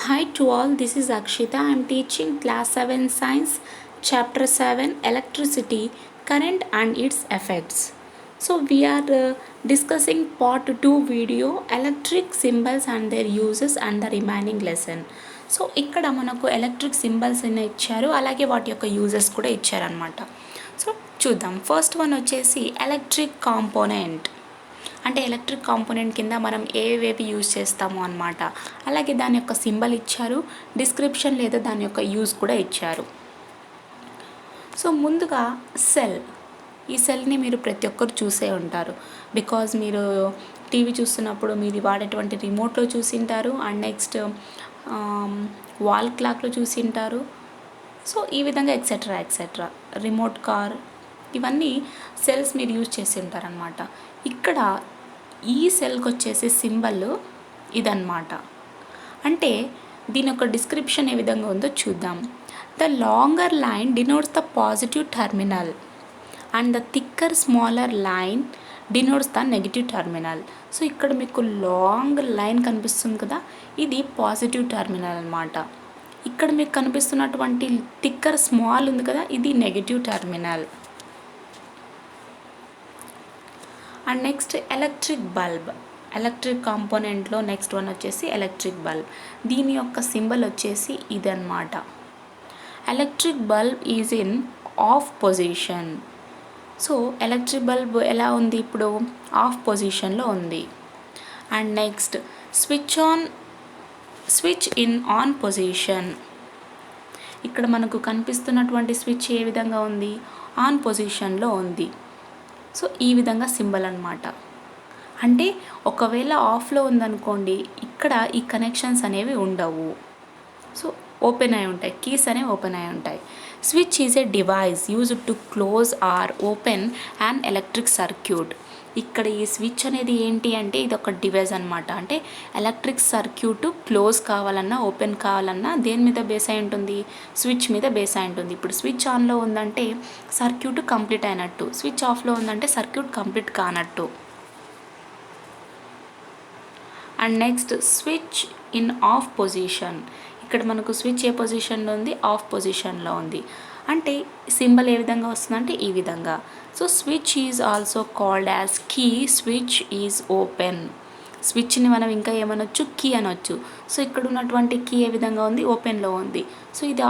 Hi to all, this is Akshita. I am teaching class 7 science, chapter 7 electricity, current and its effects. So we are discussing part 2 video electric symbols and their uses and the remaining lesson. So ఇక్కడ మనకు electric symbols అనే ఇచ్చారు, అలాగే వాటి యొక్క uses కూడా ఇచ్చారనమాట. So చూద్దాం. ఫస్ట్ వన్ వచ్చేసి ఎలక్ట్రిక్ కాంపోనెంట్. అంటే ఎలక్ట్రిక్ కాంపోనెంట్ కింద మనం ఏవేవి యూజ్ చేస్తాము అనమాట. అలాగే దాని యొక్క సింబల్ ఇచ్చారు, డిస్క్రిప్షన్ లేదా దాని యొక్క యూజ్ కూడా ఇచ్చారు. సో ముందుగా సెల్. ఈ సెల్ని మీరు ప్రతి ఒక్కరు చూసే ఉంటారు, బికాజ్ మీరు టీవీ చూస్తున్నప్పుడు మీరు వాడేటువంటి రిమోట్లో చూసింటారు, అండ్ నెక్స్ట్ వాల్ క్లాక్లో చూసింటారు. సో ఈ విధంగా ఎక్సెట్రా ఎక్సెట్రా రిమోట్ కార్ ఇవన్నీ సెల్స్ మీరు యూజ్ చేసి ఉంటారనమాట. ఇక్కడ ఈ సెల్కి వచ్చేసి సింబల్ ఇదన్నమాట. అంటే దీని యొక్క డిస్క్రిప్షన్ ఏ విధంగా ఉందో చూద్దాం. The longer line denotes the positive terminal and the thicker smaller line denotes the negative terminal. So ఇక్కడ మీకు లాంగ్ లైన్ కనిపిస్తుంది కదా, ఇది పాజిటివ్ టర్మినల్ అనమాట. ఇక్కడ మీకు కనిపిస్తున్నటువంటి థిక్కర్ స్మాల్ ఉంది కదా, ఇది negative terminal. And next electric bulb. Electric కాంపోనెంట్లో నెక్స్ట్ వన్ వచ్చేసి ఎలక్ట్రిక్ బల్బ్. దీని యొక్క సింబల్ వచ్చేసి ఇదన్నమాట. Electric bulb is in off position. So electric bulb ఎలా ఉంది, ఇప్పుడు ఆఫ్ పొజిషన్లో ఉంది. And next switch in on position. ఇక్కడ మనకు కనిపిస్తున్నటువంటి స్విచ్ ఏ విధంగా ఉంది, ఆన్ పొజిషన్లో ఉంది. సో ఈ విధంగా సింబల్ అనమాట. అంటే ఒకవేళ ఆఫ్లో ఉందనుకోండి, ఇక్కడ ఈ కనెక్షన్స్ అనేవి ఉండవు. సో ఓపెన్ అయి ఉంటాయి, కీస్ అనేవి ఓపెన్ అయి ఉంటాయి. Switch is a device used to close or open and electric circuit. ఇక్కడ ఈ స్విచ్ అనేది ఏంటి అంటే ఇది ఒక డివైస్ అనమాట. అంటే ఎలక్ట్రిక్ సర్క్యూట్ క్లోజ్ కావాలన్నా ఓపెన్ కావాలన్నా దేని మీద బేస్ అయి ఉంటుంది, స్విచ్ మీద బేస్ అయి ఉంటుంది. ఇప్పుడు స్విచ్ ఆన్లో ఉందంటే సర్క్యూట్ కంప్లీట్ అయినట్టు, స్విచ్ ఆఫ్లో ఉందంటే సర్క్యూట్ కంప్లీట్ కానట్టు. And next switch in off position. ఇక్కడ మనకు స్విచ్ ఏ పొజిషన్లో ఉంది, ఆఫ్ పొజిషన్లో ఉంది. అంటే సింబల్ ఏ విధంగా వస్తుందంటే ఈ విధంగా. So switch is also called as key. Switch is open. స్విచ్ని మనం ఇంకా ఏమనొచ్చు, కీ అనొచ్చు. సో ఇక్కడ ఉన్నటువంటి కీ ఏ విధంగా ఉంది, ఓపెన్లో ఉంది. సో ఇది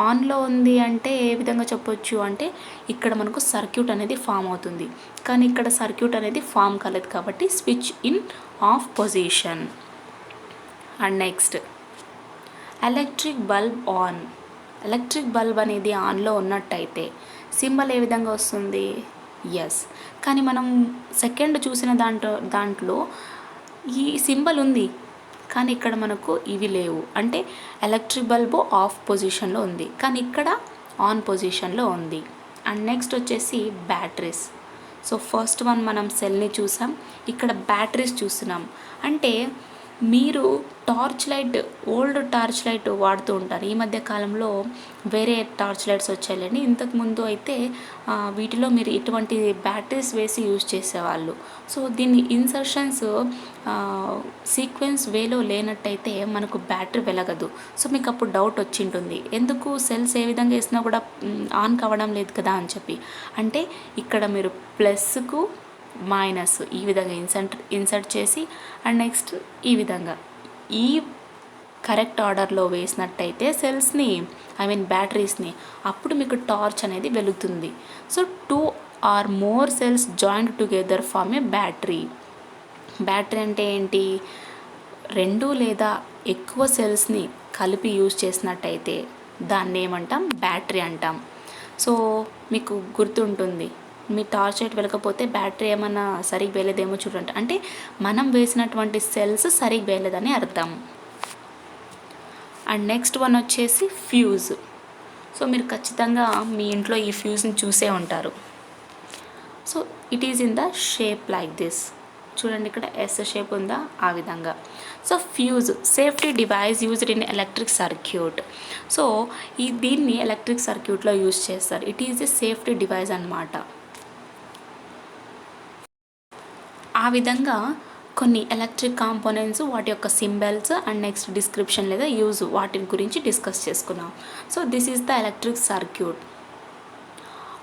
ఆన్లో ఉంది అంటే ఏ విధంగా చెప్పొచ్చు అంటే ఇక్కడ మనకు సర్క్యూట్ అనేది ఫామ్ అవుతుంది, కానీ ఇక్కడ సర్క్యూట్ అనేది ఫామ్ కాలేదు కాబట్టి switch in off position. And next electric bulb on. Electric bulb అనేది ఆన్లో ఉన్నట్టయితే సింబల్ ఏ విధంగా వస్తుంది, ఎస్. కానీ మనం సెకండ్ చూసిన దాంట్లో ఈ సింబల్ ఉంది, కానీ ఇక్కడ మనకు ఇవి లేవు. అంటే ఎలక్ట్రిక్ బల్బ్ ఆఫ్ పొజిషన్లో ఉంది, కానీ ఇక్కడ ఆన్ పొజిషన్లో ఉంది. అండ్ నెక్స్ట్ వచ్చేసి బ్యాటరీస్. సో ఫస్ట్ వన్ మనం సెల్ని చూసాం, ఇక్కడ బ్యాటరీస్ చూస్తున్నాం. అంటే మీరు torch light, old torch light వాడుతూ ఉంటారు. ఈ మధ్య కాలంలో వేరే టార్చ్ లైట్స్ వచ్చాయండి. ఇంతకుముందు అయితే వీటిలో మీరు ఇటువంటి బ్యాటరీస్ వేసి యూజ్ చేసేవాళ్ళు. సో దీన్ని ఇన్సర్షన్స్ సీక్వెన్స్ వేలో లేనట్టయితే మనకు బ్యాటరీ వెలగదు. సో మీకు అప్పుడు డౌట్ వచ్చి ఉంటుంది, ఎందుకు సెల్స్ ఏ విధంగా వేసినా కూడా ఆన్ కావడం లేదు కదా అని చెప్పి. అంటే ఇక్కడ మీరు ప్లస్కు మైనస్ ఈ విధంగా ఇన్సర్ట్ చేసి అండ్ నెక్స్ట్ ఈ విధంగా ఈ కరెక్ట్ ఆర్డర్లో వేసినట్టయితే సెల్స్ని, బ్యాటరీస్ని, అప్పుడు మీకు టార్చ్ అనేది వెలుగుతుంది. So 2 or more cells joint together form a battery. Battery అంటే ఏంటి, 2 లేదా ఎక్కువ సెల్స్ని కలిపి యూజ్ చేసినట్టయితే దాన్ని ఏమంటాం, బ్యాటరీ అంటాం. సో మీకు గుర్తుంటుంది, మీ టార్చ్ లైట్ వెలకపోతే బ్యాటరీ ఏమన్నా సరిగ్గా వేయలేదేమో చూడండి, అంటే మనం వేసినటువంటి సెల్స్ సరిగ్గా వేయలేదని అర్థం. అండ్ నెక్స్ట్ వన్ వచ్చేసి ఫ్యూజ్. సో మీరు ఖచ్చితంగా మీ ఇంట్లో ఈ ఫ్యూజ్ని చూసే ఉంటారు. So it is in the shape like this. చూడండి ఇక్కడ ఎస్ షేప్ ఉందా, ఆ విధంగా. So fuse safety device used in electric circuit. So దీన్ని ఎలక్ట్రిక్ సర్క్యూట్లో యూజ్ చేస్తారు. It is a safety device అన్నమాట. ఆ విధంగా కొన్ని ఎలక్ట్రిక్ కాంపోనెంట్స్, వాటి యొక్క సింబల్స్ అండ్ నెక్స్ట్ డిస్క్రిప్షన్ లేదా యూజ్, వాటి గురించి డిస్కస్ చేసుకున్నాం. So this is the electric circuit.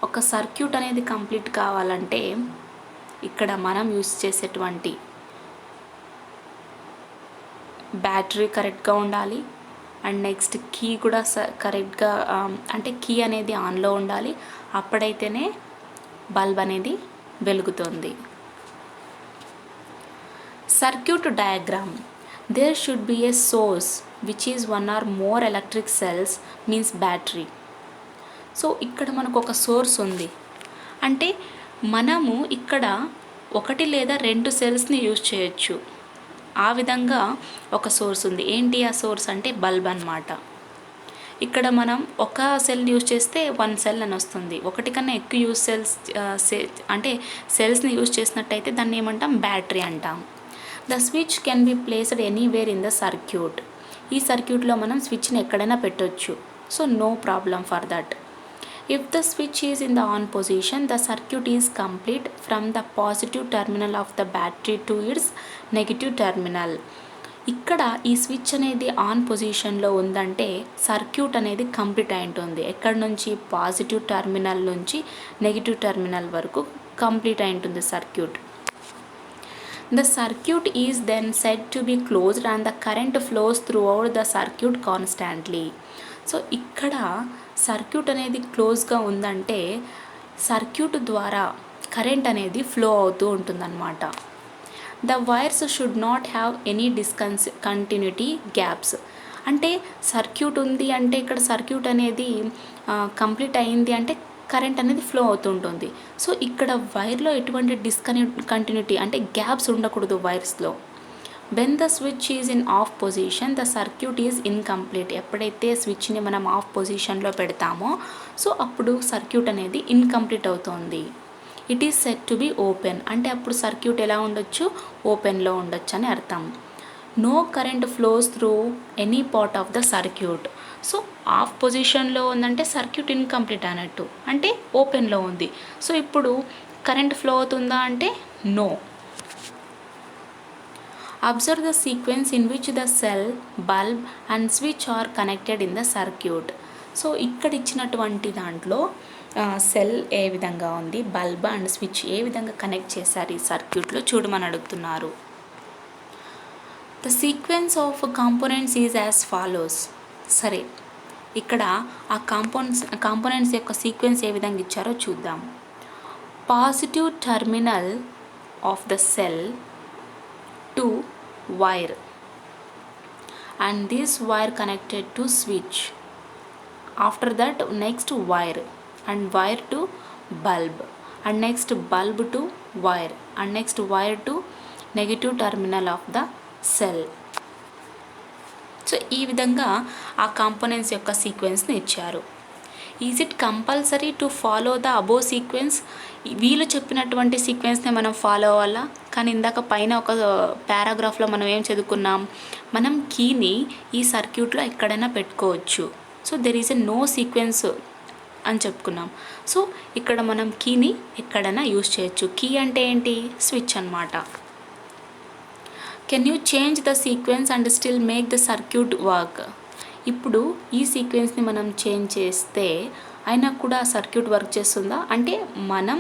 ఒక సర్క్యూట్ అనేది కంప్లీట్ కావాలంటే ఇక్కడ మనం యూజ్ చేసేటువంటి బ్యాటరీ కరెక్ట్గా ఉండాలి అండ్ నెక్స్ట్ కీ కూడా కరెక్ట్గా, అంటే కీ అనేది ఆన్లో ఉండాలి. అప్పుడైతేనే బల్బ్ అనేది వెలుగుతుంది. Circuit diagram. There should be a source which is one or more electric cells, means battery. So ఇక్కడ మనకు ఒక సోర్స్ ఉంది అంటే మనము ఇక్కడ ఒకటి లేదా రెండు సెల్స్ని యూజ్ చేయొచ్చు. ఆ విధంగా ఒక సోర్స్ ఉంది. ఏంటి ఆ సోర్స్ అంటే బల్బ్ అన్నమాట. ఇక్కడ మనం ఒక సెల్ యూజ్ చేస్తే 1 సెల్ అని వస్తుంది. ఒకటి కన్నా ఎక్కువ సెల్స్ని యూజ్ చేసినట్టయితే దాన్ని ఏమంటాం, బ్యాటరీ అంటాం. The switch can be placed anywhere in the circuit. ఈ సర్క్యూట్లో మనం స్విచ్ని ఎక్కడైనా పెట్టొచ్చు. So no problem for that. If the switch is in the on position, the circuit is complete from the positive terminal of the battery to its negative terminal. ఇక్కడ ఈ switch అనేది on పొజిషన్లో ఉందంటే సర్క్యూట్ అనేది complete అయి ఉంటుంది. ఎక్కడి నుంచి, పాజిటివ్ టర్మినల్ నుంచి నెగిటివ్ టర్మినల్ వరకు కంప్లీట్ అయి ఉంటుంది circuit. The circuit is then said to be closed and the current flows throughout the circuit constantly. So ఇక్కడ సర్క్యూట్ అనేది క్లోజ్గా ఉందంటే సర్క్యూట్ ద్వారా కరెంట్ అనేది ఫ్లో అవుతూ ఉంటుందన్నమాట. The wires should not have any continuity gaps. అంటే సర్క్యూట్ ఉంది అంటే ఇక్కడ సర్క్యూట్ అనేది కంప్లీట్ అయింది అంటే కరెంట్ అనేది ఫ్లో అవుతుంటుంది. సో ఇక్కడ వైర్లో ఎటువంటి కంటిన్యూటీ అంటే గ్యాప్స్ ఉండకూడదు వైర్స్లో. When the switch is in off position, the circuit is incomplete. ఎప్పుడైతే స్విచ్ని మనం ఆఫ్ పొజిషన్లో పెడతామో సో అప్పుడు సర్క్యూట్ అనేది ఇన్కంప్లీట్ అవుతుంది. It is set to be open. అంటే అప్పుడు సర్క్యూట్ ఎలా ఉండొచ్చు, ఓపెన్లో ఉండొచ్చు అని అర్థం. No current flows through any part of the circuit. So off పొజిషన్లో ఉందంటే సర్క్యూట్ ఇన్కంప్లీట్ అన్నట్టు, అంటే ఓపెన్లో ఉంది. సో ఇప్పుడు కరెంట్ ఫ్లో అవుతుందా అంటే no. Observe the sequence in which the cell, bulb and switch are connected in the circuit. So ఇక్కడ ఇచ్చినటువంటి దాంట్లో సెల్ ఏ విధంగా ఉంది, బల్బ్ అండ్ స్విచ్ ఏ విధంగా కనెక్ట్ చేశారు ఈ సర్క్యూట్లో చూడమని అడుగుతున్నారు. The sequence of components is as follows. సరే, ఇక్కడ ఆ కాంపోనెంట్స్ యొక్క సీక్వెన్స్ ఏ విధంగా ఇచ్చారో చూద్దాం. Positive terminal of the cell to wire and this wire connected to switch. After that next wire and wire to bulb and next bulb to wire and next wire to negative terminal of the cell. So ఈ విధంగా ఆ components యొక్క సీక్వెన్స్ని ఇచ్చారు. Is it compulsory to follow the above sequence? వీళ్ళు చెప్పినటువంటి సీక్వెన్స్ని మనం follow అవ్వాలా? కానీ ఇందాక పైన ఒక పారాగ్రాఫ్లో మనం ఏం చదువుకున్నాం, మనం కీని ఈ సర్క్యూట్లో ఎక్కడైనా పెట్టుకోవచ్చు. So there is a no sequence అని చెప్పుకున్నాం. సో ఇక్కడ మనం కీని ఎక్కడైనా యూజ్ చేయొచ్చు. కీ అంటే ఏంటి, స్విచ్ అన్నమాట. Can you change the sequence and still make the circuit work? ఇప్పుడు ఈ సీక్వెన్స్ని మనం చేంజ్ చేస్తే అయినా కూడా సర్క్యూట్ వర్క్ చేస్తుందా అంటే మనం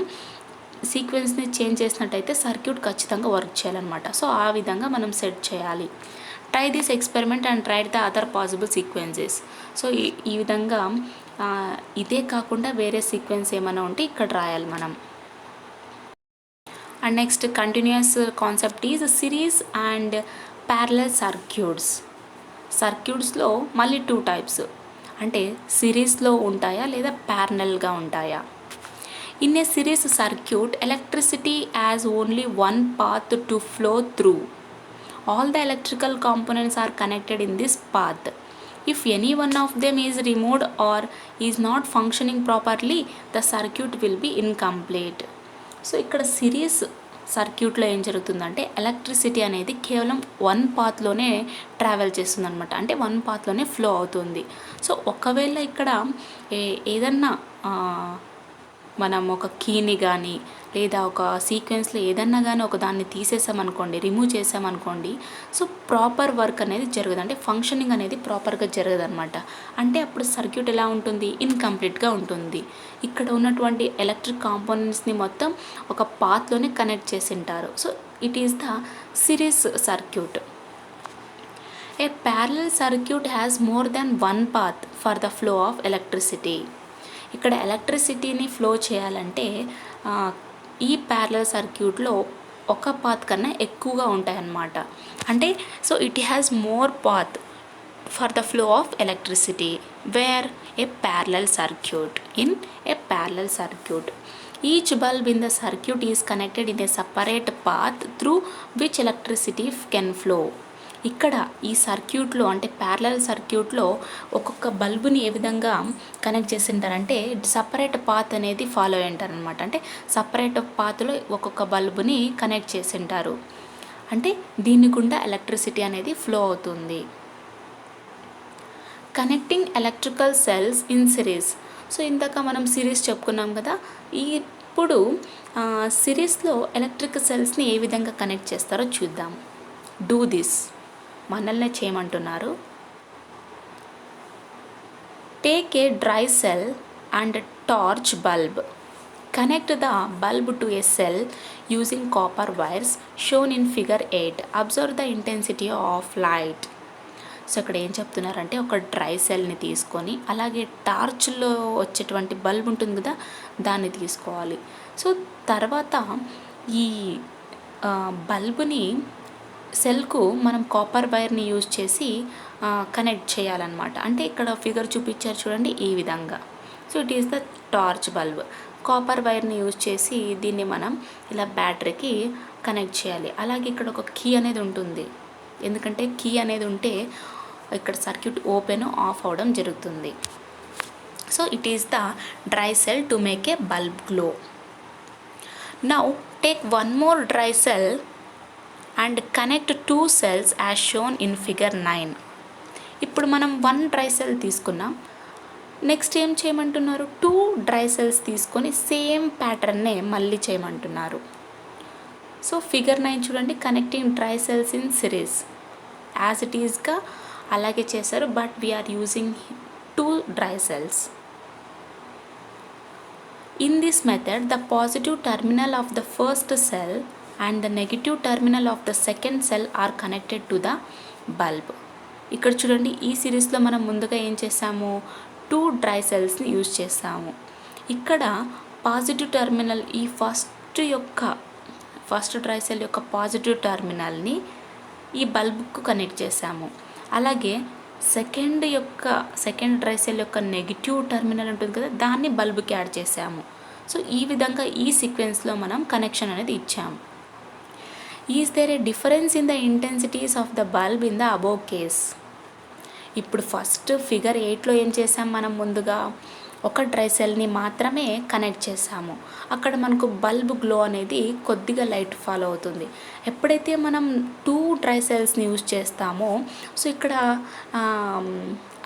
సీక్వెన్స్ని చేంజ్ చేసినట్టయితే సర్క్యూట్ ఖచ్చితంగా వర్క్ చేయాలన్నమాట. సో ఆ విధంగా మనం సెట్ చేయాలి. Try this experiment and try the other possible sequences. So ఈ విధంగా ఇదే కాకుండా వేరే సీక్వెన్స్ ఏమైనా ఉంటే ఇక్కడ రాయాలి మనం. And next continuous concept is series and parallel circuits. సర్క్యూట్స్లో మళ్ళీ 2 టైప్స్, అంటే సిరీస్లో ఉంటాయా లేదా ప్యారలల్గా ఉంటాయా. In a series circuit electricity as only one path to flow through. All the electrical components are connected in this path. If any one of them is removed or is not functioning properly, the circuit will be incomplete. So ఇక్కడ series సర్క్యూట్లో ఏం జరుగుతుందంటే electricity అనేది కేవలం 1 పాత్లోనే travel చేస్తుంది అనమాట, అంటే 1 పాత్లోనే flow అవుతుంది. సో ఒకవేళ ఇక్కడ ఏదన్నా మనం ఒక కీని కానీ లేదా ఒక సీక్వెన్స్లో ఏదన్నా కానీ ఒక దాన్ని తీసేసామనుకోండి, రిమూవ్ చేసామనుకోండి, సో ప్రాపర్ వర్క్ అనేది జరగదు, అంటే ఫంక్షనింగ్ అనేది ప్రాపర్గా జరగదు అనమాట. అంటే అప్పుడు సర్క్యూట్ ఎలా ఉంటుంది, ఇన్కంప్లీట్గా ఉంటుంది. ఇక్కడ ఉన్నటువంటి ఎలక్ట్రిక్ కాంపోనెంట్స్ని మొత్తం ఒక పాత్లోనే కనెక్ట్ చేసి ఉంటారు. So it is the series circuit. A parallel circuit has more than one path for the flow of electricity. ఇక్కడ ఎలక్ట్రిసిటీని ఫ్లో చేయాలంటే ఈ ప్యారలల్ సర్క్యూట్లో ఒక పాత్ కన్నా ఎక్కువగా ఉంటాయన్నమాట. అంటే so it has more path for the flow of electricity where a parallel circuit. In a parallel circuit each bulb in the circuit is connected in a separate path through which electricity can flow. ఇక్కడ ఈ సర్క్యూట్లో అంటే parallel సర్క్యూట్లో ఒక్కొక్క బల్బుని ఏ విధంగా connect చేసి ఉంటారంటే separate path అనేది ఫాలో అయి ఉంటారు అనమాట. అంటే సపరేట్ పాత్లో ఒక్కొక్క బల్బుని కనెక్ట్ చేసి ఉంటారు. అంటే దీని గుండా ఎలక్ట్రిసిటీ అనేది ఫ్లో అవుతుంది. Connecting electrical cells in series. So ఇందాక మనం సిరీస్ చెప్పుకున్నాం కదా, ఇప్పుడు సిరీస్లో ఎలక్ట్రిక్ సెల్స్ని ఏ విధంగా కనెక్ట్ చేస్తారో చూద్దాం. డూ దిస్, మనల్ని చేయమంటున్నారు. Take a dry cell and torch bulb, connect the bulb to A cell using copper wires shown in figure 8. Observe the intensity of light. So ఇక్కడ ఏం చెప్తున్నారంటే ఒక డ్రై సెల్ని తీసుకొని అలాగే టార్చ్లో వచ్చేటువంటి బల్బ్ ఉంటుంది కదా దాన్ని తీసుకోవాలి. సో తర్వాత ఈ బల్బుని సెల్కు మనం కాపర్ వైర్ని యూజ్ చేసి కనెక్ట్ చేయాలన్నమాట. అంటే ఇక్కడ ఫిగర్ చూపించారు చూడండి ఈ విధంగా. So it is the torch bulb. Copper వైర్ని యూజ్ చేసి దీన్ని మనం ఇలా బ్యాటరీకి కనెక్ట్ చేయాలి. అలాగే ఇక్కడ ఒక కీ అనేది ఉంటుంది, ఎందుకంటే కీ అనేది ఉంటే ఇక్కడ సర్క్యూట్ ఓపెన్ ఆఫ్ అవడం జరుగుతుంది. So it is the dry cell to make a bulb glow. Now take one more dry cell and connect 2 cells as shown in figure 9. ఇప్పుడు మనం 1 డ్రై సెల్ తీసుకున్నాం. నెక్స్ట్ ఏం చేయమంటున్నారు, 2 డ్రై సెల్స్ తీసుకొని same ప్యాటర్న్నే మళ్ళీ చేయమంటున్నారు. సో ఫిగర్ 9 చూడండి, connecting dry cells in series as it ఈస్గా అలాగే చేశారు, but we're using 2 dry cells. In this method the positive terminal of the first cell and the negative terminal of the second cell are connected to the bulb. ఇక్కడ చూడండి ఈ సిరీస్లో మనం ముందుగా ఏం చేసాము, 2 డ్రై సెల్స్ని యూజ్ చేసాము. ఇక్కడ పాజిటివ్ టర్మినల్ ఈ ఫస్ట్ డ్రై సెల్ యొక్క పాజిటివ్ టర్మినల్ని ఈ బల్బ్కు కనెక్ట్ చేసాము. అలాగే సెకండ్ డ్రై సెల్ యొక్క నెగిటివ్ టర్మినల్ ఉంటుంది కదా దాన్ని బల్బ్కి యాడ్ చేసాము. సో ఈ విధంగా ఈ సీక్వెన్స్లో మనం కనెక్షన్ అనేది ఇచ్చాము. Is there a difference in the intensities of the bulb in the above case. ఇప్పుడు ఫస్ట్ ఫిగర్ 8లో ఏం చేసాం, మనం ముందుగా ఒక డ్రై సెల్ని మాత్రమే కనెక్ట్ చేసాము. అక్కడ మనకు బల్బ్ గ్లో అనేది కొద్దిగా లైట్ ఫాలో అవుతుంది. ఎప్పుడైతే మనం 2 డ్రై సెల్స్ని యూజ్ చేస్తామో సో ఇక్కడ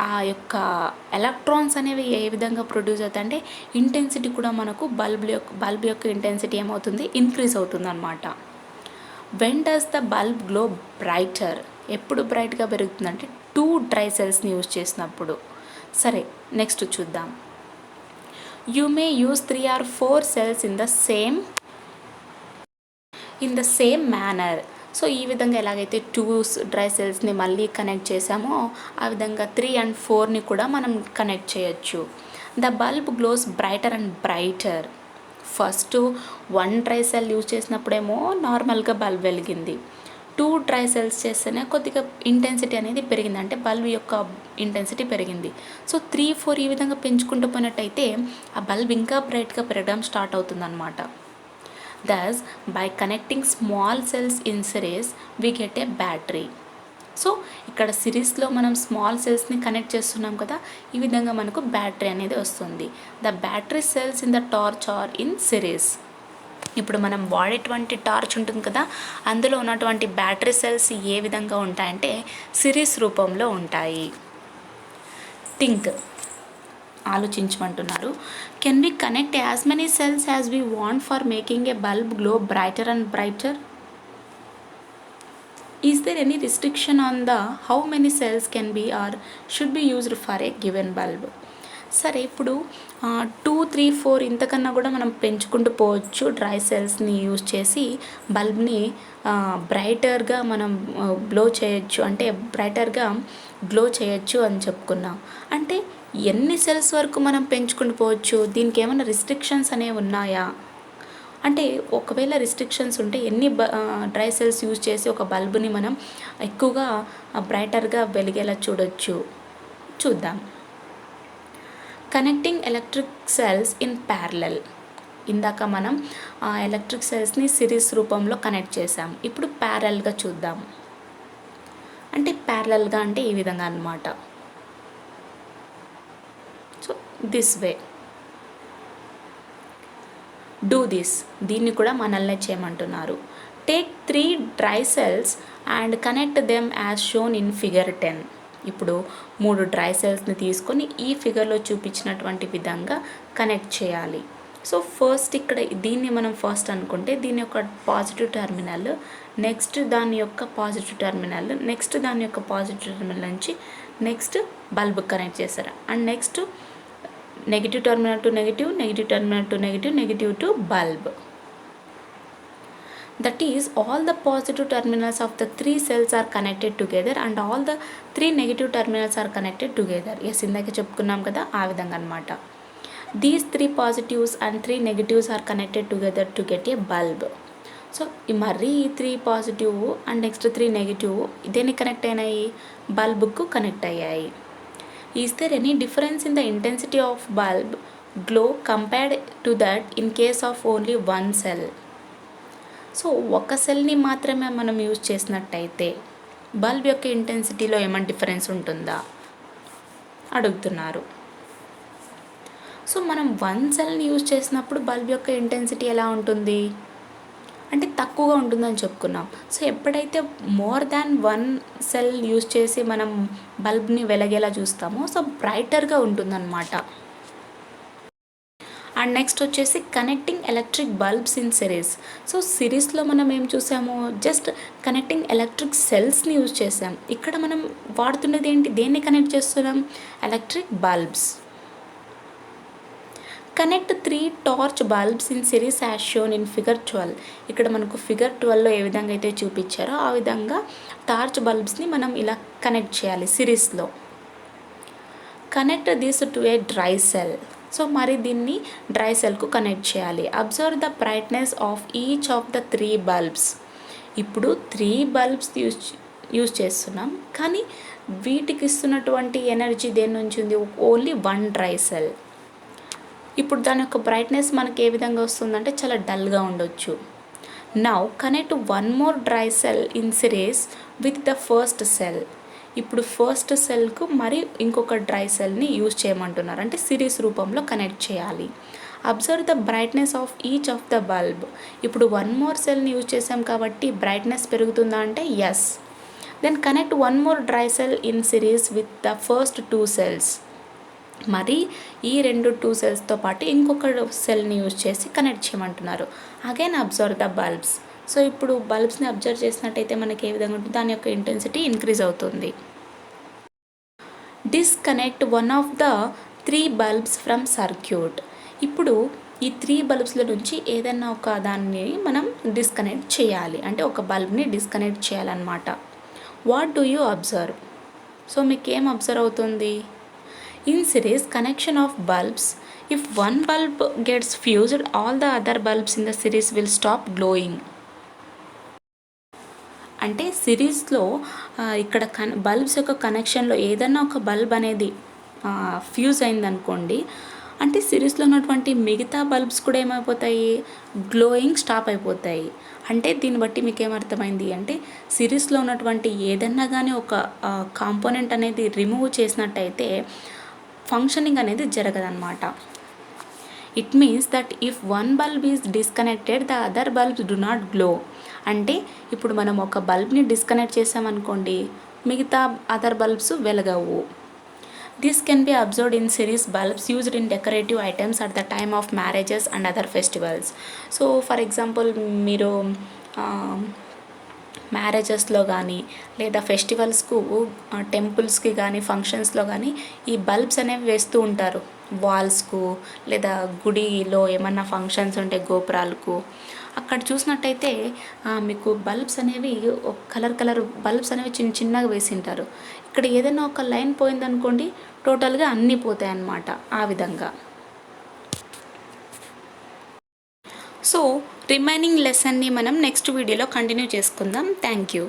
ఆ యొక్క ఎలక్ట్రాన్స్ అనేవి ఏ విధంగా ప్రొడ్యూస్ అవుతాయి అంటే ఇంటెన్సిటీ కూడా మనకు బల్బ్ యొక్క ఇంటెన్సిటీ ఏమవుతుంది, ఇంక్రీజ్ అవుతుంది అన్నమాట. When does the bulb glow brighter, ఎప్పుడు బ్రైట్గా పెరుగుతుందంటే 2 డ్రై సెల్స్ని యూజ్ చేసినప్పుడు. సరే నెక్స్ట్ చూద్దాం. You may use 3 or 4 cells in the same manner. So ఈ విధంగా ఎలాగైతే 2 డ్రై సెల్స్ని మళ్ళీ కనెక్ట్ చేసామో ఆ విధంగా 3 and 4ని కూడా మనం కనెక్ట్ చేయొచ్చు. The bulb glows brighter and brighter. First 1 dry cell use చేసినప్పుడేమో నార్మల్గా బల్బ్ వెలిగింది. 2 డ్రై సెల్స్ చేస్తేనే కొద్దిగా ఇంటెన్సిటీ అనేది పెరిగింది, అంటే బల్బ్ యొక్క ఇంటెన్సిటీ పెరిగింది. సో 3, 4 ఈ విధంగా పెంచుకుంటూ పోయినట్టయితే ఆ బల్బ్ ఇంకా బ్రైట్గా పెరగడం స్టార్ట్ అవుతుందన్నమాట. Thus by connecting small cells in series we get a battery. So ఇక్కడ సిరీస్లో మనం స్మాల్ సెల్స్ని కనెక్ట్ చేస్తున్నాం కదా, ఈ విధంగా మనకు బ్యాటరీ అనేది వస్తుంది. The battery cells in the torch are in series. ఇప్పుడు మనం వాడేటువంటి టార్చ్ ఉంటుంది కదా అందులో ఉన్నటువంటి బ్యాటరీ సెల్స్ ఏ విధంగా ఉంటాయంటే సిరీస్ రూపంలో ఉంటాయి. థింక్ ఆలోచించమంటున్నారు. Can we connect as many cells as we want for making a bulb glow brighter and brighter? Is there any restriction on the how many cells can be or should be used for a given bulb? సరే, ఇప్పుడు 2, 3, 4 ఇంతకన్నా కూడా మనం పెంచుకుంటూ పోవచ్చు. Dry సెల్స్ని use చేసి బల్బ్ని బ్రైటర్గా మనం glow చేయొచ్చు, అంటే బ్రైటర్గా గ్లో చేయొచ్చు అని చెప్పుకున్నాం. అంటే ఎన్ని సెల్స్ వరకు మనం పెంచుకుంటూ పోవచ్చు? దీనికి ఏమైనా రిస్ట్రిక్షన్స్ అనేవి ఉన్నాయా? అంటే ఒకవేళ రిస్ట్రిక్షన్స్ ఉంటే ఎన్ని డ్రై సెల్స్ యూజ్ చేసి ఒక బల్బుని మనం ఎక్కువగా బ్రైటర్గా వెలిగేలా చూద్దాం. Connecting electric cells in parallel. ఇందాక మనం ఎలక్ట్రిక్ సెల్స్ని సిరీస్ రూపంలో కనెక్ట్ చేసాం. ఇప్పుడు ప్యారలల్గా చూద్దాం. అంటే ప్యారలల్గా అంటే ఈ విధంగా అన్నమాట. So this way do this. దీన్ని కూడా మనల్నే చేయమంటున్నారు. Take 3 dry cells and connect them as shown in figure 10. ఇప్పుడు 3 డ్రై సెల్స్ని తీసుకొని ఈ ఫిగర్లో చూపించినటువంటి విధంగా కనెక్ట్ చేయాలి. సో ఫస్ట్ ఇక్కడ దీన్ని మనం ఫస్ట్ అనుకుంటే దీని యొక్క పాజిటివ్ టెర్మినల్, నెక్స్ట్ దాని యొక్క పాజిటివ్ టెర్మినల్, నెక్స్ట్ దాని యొక్క పాజిటివ్ టెర్మినల్ నుంచి నెక్స్ట్ బల్బ్ కనెక్ట్ చేశారు. And next negative terminal to negative, negative terminal to negative, negative to bulb. That is, all the positive terminals of the 3 cells are connected together and all the 3 negative terminals are connected together. Yes, ఇందాక చెప్పుకున్నాం కదా, ఆ విధంగా అన్నమాట. These 3 positives and 3 negatives are connected together to get a bulb. So మరి ఈ 3 positive and next 3 negative దేనికి connect అయినాయి? బల్బ్కు కనెక్ట్ అయ్యాయి. Is there any difference in the intensity of bulb glow compared to that in case of only one cell? So ఒక సెల్ని మాత్రమే మనం use చేసినట్టయితే bulb యొక్క ఇంటెన్సిటీలో ఏమైనా డిఫరెన్స్ ఉంటుందా అడుగుతున్నారు. సో మనం 1 సెల్ని యూజ్ చేసినప్పుడు బల్బ్ యొక్క ఇంటెన్సిటీ ఎలా ఉంటుంది అంటే తక్కువగా ఉంటుందని చెప్పుకున్నాం. సో ఎప్పుడైతే మోర్ దాన్ 1 సెల్ యూజ్ చేసి మనం బల్బ్ని వెలగేలా చూస్తామో సో బ్రైటర్గా ఉంటుందన్నమాట. అండ్ నెక్స్ట్ వచ్చేసి connecting electric bulbs in series. So సిరీస్లో మనం ఏం చూసాము? జస్ట్ కనెక్టింగ్ ఎలక్ట్రిక్ సెల్స్ని యూజ్ చేసాం. ఇక్కడ మనం వాడుతున్నది ఏంటి? దేన్ని కనెక్ట్ చేస్తున్నాం? Electric bulbs. Connect 3 torch bulbs in series as shown in figure 12. ఇక్కడ మనకు ఫిగర్ 12లో ఏ విధంగా అయితే చూపించారో ఆ విధంగా టార్చ్ బల్బ్స్ని మనం ఇలా కనెక్ట్ చేయాలి సిరీస్లో. Connect this to A dry cell. So మరి దీన్ని డ్రై సెల్కు కనెక్ట్ చేయాలి. Observe the brightness of each of the 3 bulbs. ఇప్పుడు 3 బల్బ్స్ యూజ్ చేస్తున్నాం, కానీ వీటికి ఇస్తున్నటువంటి ఎనర్జీ దేని నుంచి ఉంది? Only 1 dry cell. ఇప్పుడు దాని యొక్క బ్రైట్నెస్ మనకి ఏ విధంగా వస్తుందంటే చాలా డల్గా ఉండొచ్చు. Now connect 1 more dry cell in series with the first cell. ఇప్పుడు ఫస్ట్ సెల్కు మరి ఇంకొక డ్రై సెల్ని యూజ్ చేయమంటున్నారు, అంటే సిరీస్ రూపంలో కనెక్ట్ చేయాలి. Observe the brightness of each of the bulb. ఇప్పుడు 1 మోర్ సెల్ని యూజ్ చేసాం కాబట్టి బ్రైట్నెస్ పెరుగుతుందా అంటే yes. Then connect 1 more dry cell in series with the first 2 cells. మరి ఈ 2 సెల్స్తో పాటు ఇంకొక సెల్ని యూజ్ చేసి కనెక్ట్ చేయమంటున్నారు. Again observe the bulbs. So ఇప్పుడు బల్బ్స్ని అబ్జర్వ్ చేసినట్టయితే మనకి ఏ విధంగా ఉంటుంది? దాని యొక్క ఇంటెన్సిటీ ఇంక్రీజ్ అవుతుంది. Disconnect 1 of the 3 bulbs from circuit. ఇప్పుడు ఈ 3 బల్బ్స్ల నుంచి ఏదైనా ఒక దాన్ని మనం డిస్కనెక్ట్ చేయాలి, అంటే ఒక బల్బ్ని డిస్కనెక్ట్ చేయాలన్నమాట. What do you observe? So మీకు ఏం అబ్జర్వ్ అవుతుంది? In series connection of bulbs, if one bulb gets fused, all the other bulbs in the series will stop glowing. అంటే సిరీస్లో ఇక్కడ బల్బ్స్ యొక్క కనెక్షన్లో ఏదైనా ఒక బల్బ్ అనేది ఫ్యూజ్ అయిందనుకోండి, అంటే సిరీస్లో ఉన్నటువంటి మిగతా బల్బ్స్ కూడా ఏమైపోతాయి? గ్లోయింగ్ స్టాప్ అయిపోతాయి. అంటే దీన్ని బట్టి మీకు ఏమర్థమైంది అంటే సిరీస్లో ఉన్నటువంటి ఏదన్నా కానీ ఒక కాంపోనెంట్ అనేది రిమూవ్ చేసినట్టయితే ఫంక్షనింగ్ అనేది జరగదన్నమాట. It means that if 1 bulb is disconnected the other bulbs do not glow. అంటే ఇప్పుడు మనం ఒక బల్బ్ని డిస్కనెక్ట్ చేసామనుకోండి, మిగతా అదర్ బల్బ్స్ వెలగవు. This can be observed in series bulbs used in decorative items at the time of marriages and other festivals. So for example మీరు మ్యారేజెస్లో కానీ లేదా ఫెస్టివల్స్కు టెంపుల్స్కి కానీ ఫంక్షన్స్లో కానీ ఈ బల్బ్స్ అనేవి వేస్తూ ఉంటారు వాల్స్కు లేదా గుడిలో ఏమన్నా ఫంక్షన్స్ ఉంటే గోపురాలకు అక్కడ చూసినట్టయితే మీకు బల్బ్స్ అనేవి కలర్ బల్బ్స్ అనేవి చిన్నగా వేసింటారు. ఇక్కడ ఏదైనా ఒక లైన్ పోయిందనుకోండి టోటల్గా అన్నీ పోతాయి అన్నమాట ఆ విధంగా. సో రిమైనింగ్ లెసన్ని మనం నెక్స్ట్ వీడియోలో కంటిన్యూ చేసుకుందాం. Thank you.